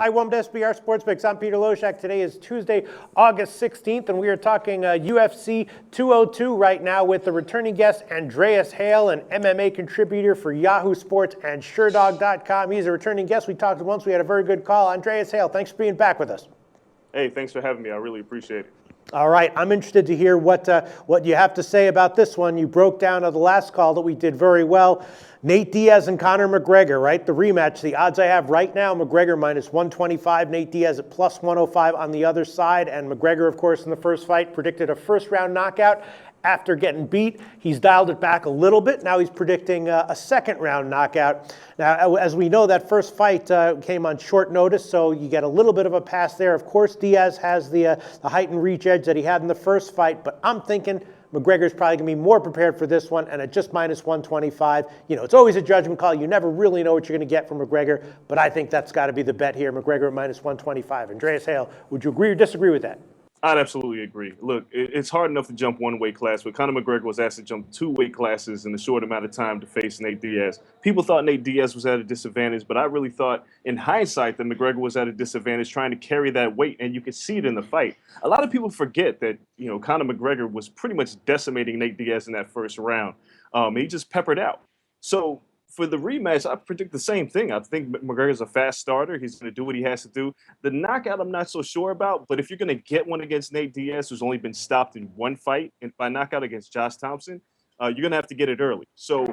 Hi, welcome to SBR Sports Picks. I'm Peter Loshak. Today is Tuesday, August 16th, and we are talking UFC 202 right now with the returning guest, Andreas Hale, an MMA contributor for Yahoo Sports and SureDog.com. He's a returning guest. We talked once. We had a very good call. Andreas Hale, thanks for being back with us. Hey, thanks for having me. I really appreciate it. All right, I'm interested to hear what you have to say about this one. You broke down the last call that we did very well. Nate Diaz and Conor McGregor, right? The rematch. The odds I have right now, McGregor minus 125, Nate Diaz at plus 105 on the other side. And McGregor, of course, in the first fight, predicted a first-round knockout after getting beat. He's dialed it back a little bit. Now he's predicting a second-round knockout. Now, as we know, that first fight came on short notice, so you get a little bit of a pass there. Of course, Diaz has the height and reach edge that he had in the first fight, but I'm thinking McGregor's probably going to be more prepared for this one, and at just minus 125, you know, it's always a judgment call. You never really know what you're going to get from McGregor, but I think that's got to be the bet here, McGregor at minus 125. Andreas Hale, would you agree or disagree with that? I'd absolutely agree. Look, it's hard enough to jump one weight class, but Conor McGregor was asked to jump two weight classes in a short amount of time to face Nate Diaz. People thought Nate Diaz was at a disadvantage, but I really thought in hindsight that McGregor was at a disadvantage trying to carry that weight, and you could see it in the fight. A lot of people forget that, you know, Conor McGregor was pretty much decimating Nate Diaz in that first round. He just peppered out. So for the rematch, I predict the same thing. I think McGregor's a fast starter. He's going to do what he has to do. The knockout, I'm not so sure about, but if you're going to get one against Nate Diaz, who's only been stopped in one fight by knockout against Josh Thompson, you're going to have to get it early. So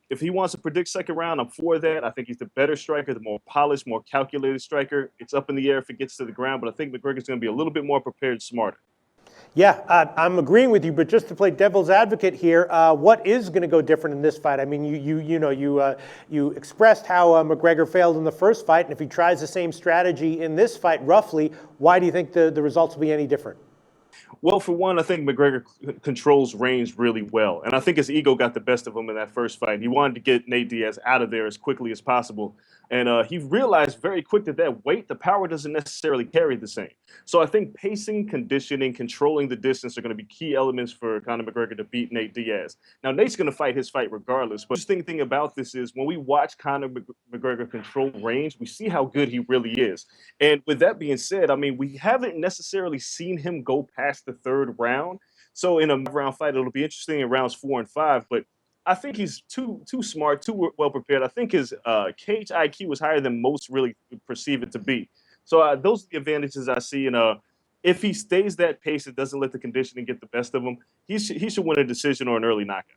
if he wants to predict second round, I'm for that. I think he's the better striker, the more polished, more calculated striker. It's up in the air if it gets to the ground, but I think McGregor's going to be a little bit more prepared, smarter. Yeah, I'm agreeing with you, but just to play devil's advocate here, what is going to go different in this fight? I mean, you expressed how McGregor failed in the first fight, and if he tries the same strategy in this fight, roughly, why do you think the results will be any different? Well, for one, I think McGregor controls range really well. And I think his ego got the best of him in that first fight. He wanted to get Nate Diaz out of there as quickly as possible. And he realized very quick that weight, the power doesn't necessarily carry the same. So I think pacing, conditioning, controlling the distance are going to be key elements for Conor McGregor to beat Nate Diaz. Now, Nate's going to fight his fight regardless. But the interesting thing about this is when we watch Conor McGregor control range, we see how good he really is. And with that being said, I mean, we haven't necessarily seen him go past the third round. So in a round fight, it'll be interesting in rounds 4 and 5. But I think he's too smart, too well prepared. I think his cage IQ was higher than most really perceive it to be. So those are the advantages I see. And if he stays that pace and doesn't let the conditioning get the best of him, he should win a decision or an early knockout.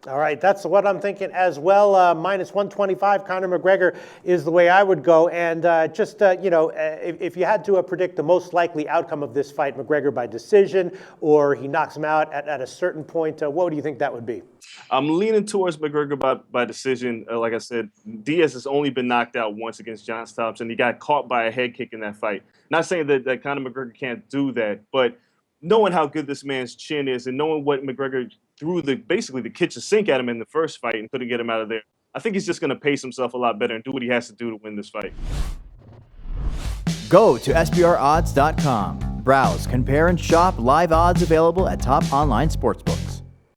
All right, that's what I'm thinking as well. Minus 125, Conor McGregor is the way I would go. And if you had to predict the most likely outcome of this fight, McGregor by decision, or he knocks him out at a certain point, what do you think that would be? I'm leaning towards McGregor by decision. Like I said, Diaz has only been knocked out once against Josh Thompson. He got caught by a head kick in that fight. Not saying that Conor McGregor can't do that, but knowing how good this man's chin is and knowing what McGregor threw basically the kitchen sink at him in the first fight and couldn't get him out of there, I think he's just going to pace himself a lot better and do what he has to do to win this fight. Go to SBRodds.com. Browse, compare, and shop live odds available at top online sportsbooks.